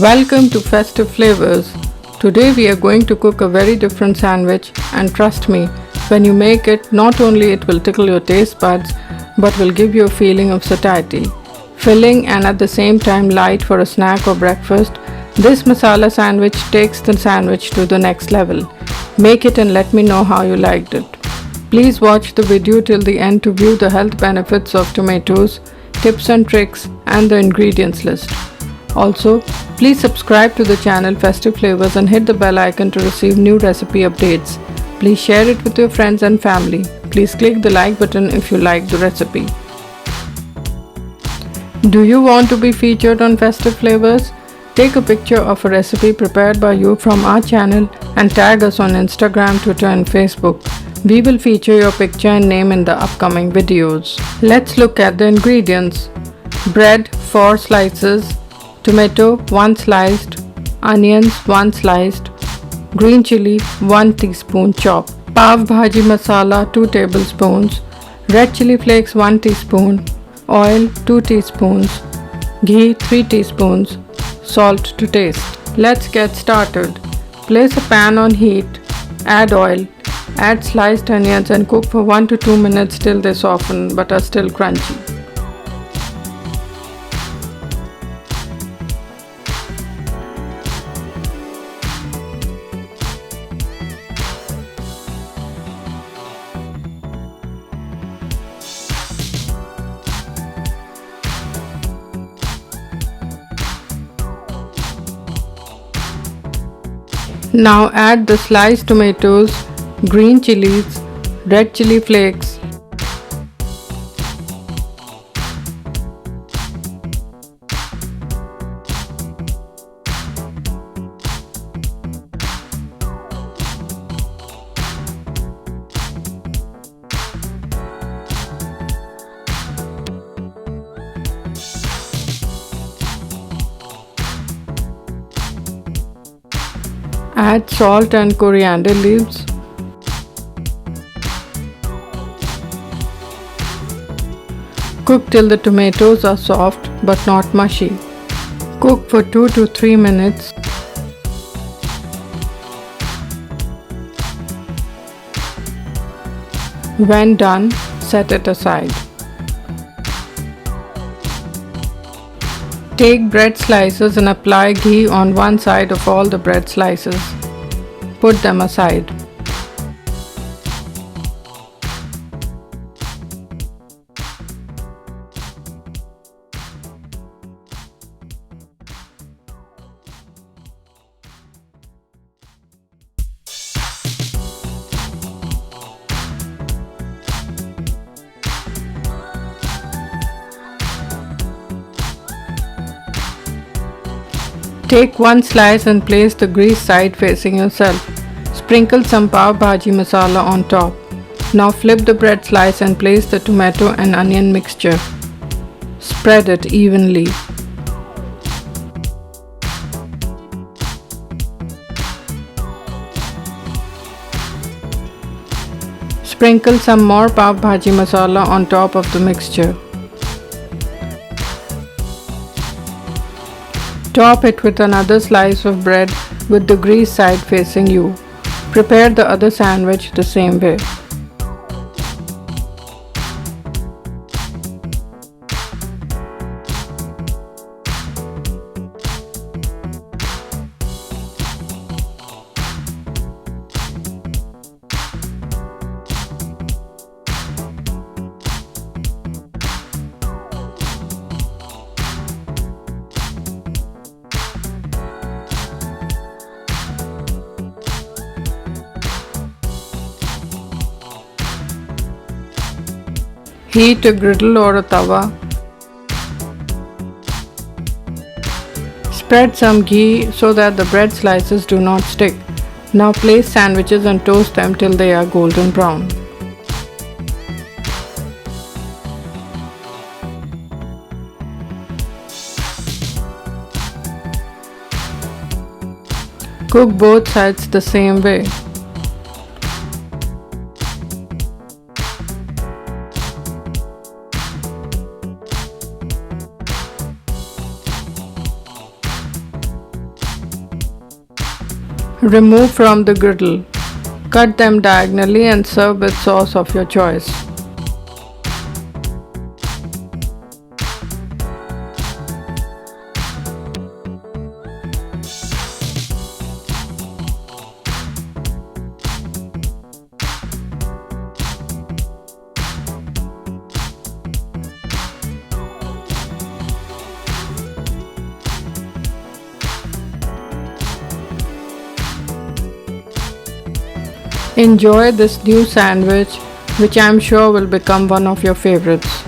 Welcome to Festive Flavors. Today we are going to cook a very different sandwich, and trust me, when you make it, not only it will tickle your taste buds but will give you a feeling of satiety. Filling and at the same time light for a snack or breakfast, this masala sandwich takes the sandwich to the next level. Make it and let me know how you liked it. Please watch the video till the end to view the health benefits of tomatoes, tips and tricks, and the ingredients list. Also, please subscribe to the channel Festive Flavors and hit the bell icon to receive new recipe updates. Please share it with your friends and family. Please click the like button if you like the recipe. Do you want to be featured on Festive Flavors? Take a picture of a recipe prepared by you from our channel and tag us on Instagram, Twitter and Facebook. We will feature your picture and name in the upcoming videos. Let's look at the ingredients. Bread 4 slices, tomato 1 sliced, onions 1 sliced, green chili 1 teaspoon chopped, Pav Bhaji masala 2 tablespoons, red chili flakes 1 teaspoon, oil 2 teaspoons, ghee 3 teaspoons, salt to taste. Let's get started. Place a pan on heat, add oil, add sliced onions and cook for 1 to 2 minutes till they soften but are still crunchy. Now add the sliced tomatoes, green chilies, red chili flakes, add salt and coriander leaves. Cook till the tomatoes are soft but not mushy. Cook for 2 to 3 minutes. When done, set it aside. Take bread slices and apply ghee on one side of all the bread slices. Put them aside. Take one slice and place the greased side facing yourself. Sprinkle some Pav Bhaji masala on top. Now flip the bread slice and place the tomato and onion mixture. Spread it evenly. Sprinkle some more Pav Bhaji masala on top of the mixture. Top it with another slice of bread with the greased side facing you. Prepare the other sandwich the same way. Heat a griddle or a tawa. Spread some ghee so that the bread slices do not stick. Now place sandwiches and toast them till they are golden brown. Cook both sides the same way. Remove from the griddle. Cut them diagonally and serve with sauce of your choice. Enjoy this new sandwich, which I am sure will become one of your favorites.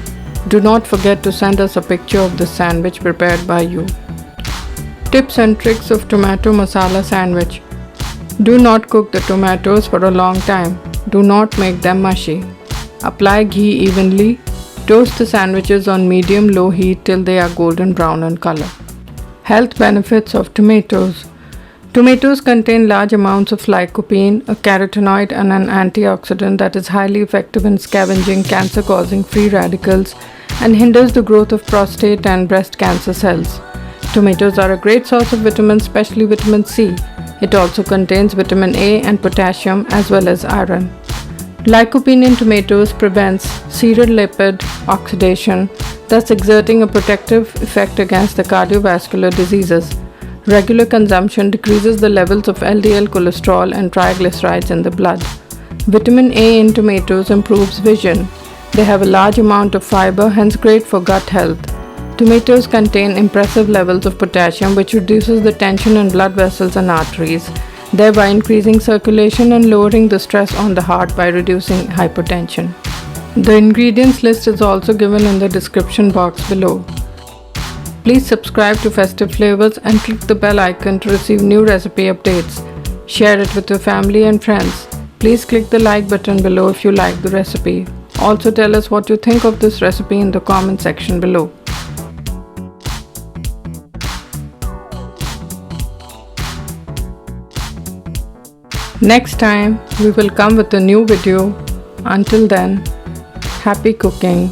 Do not forget to send us a picture of the sandwich prepared by you. Tips and tricks of tomato masala sandwich. Do not cook the tomatoes for a long time. Do not make them mushy. Apply ghee evenly. Toast the sandwiches on medium-low heat till they are golden brown in color. Health benefits of tomatoes. Tomatoes contain large amounts of lycopene, a carotenoid and an antioxidant that is highly effective in scavenging cancer-causing free radicals and hinders the growth of prostate and breast cancer cells. Tomatoes are a great source of vitamins, especially vitamin C. It also contains vitamin A and potassium as well as iron. Lycopene in tomatoes prevents serous lipid oxidation, thus exerting a protective effect against the cardiovascular diseases. Regular consumption decreases the levels of LDL cholesterol and triglycerides in the blood. Vitamin A in tomatoes improves vision. They have a large amount of fiber, hence great for gut health. Tomatoes contain impressive levels of potassium, which reduces the tension in blood vessels and arteries, thereby increasing circulation and lowering the stress on the heart by reducing hypertension. The ingredients list is also given in the description box below. Please subscribe to Festive Flavors and click the bell icon to receive new recipe updates. Share it with your family and friends. Please click the like button below if you like the recipe. Also tell us what you think of this recipe in the comment section below. Next time we will come with a new video. Until then, happy cooking.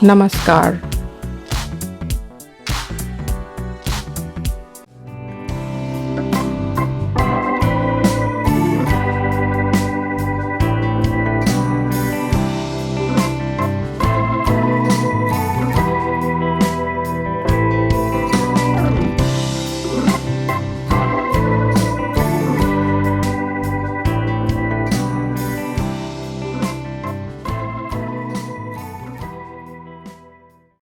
Namaskar.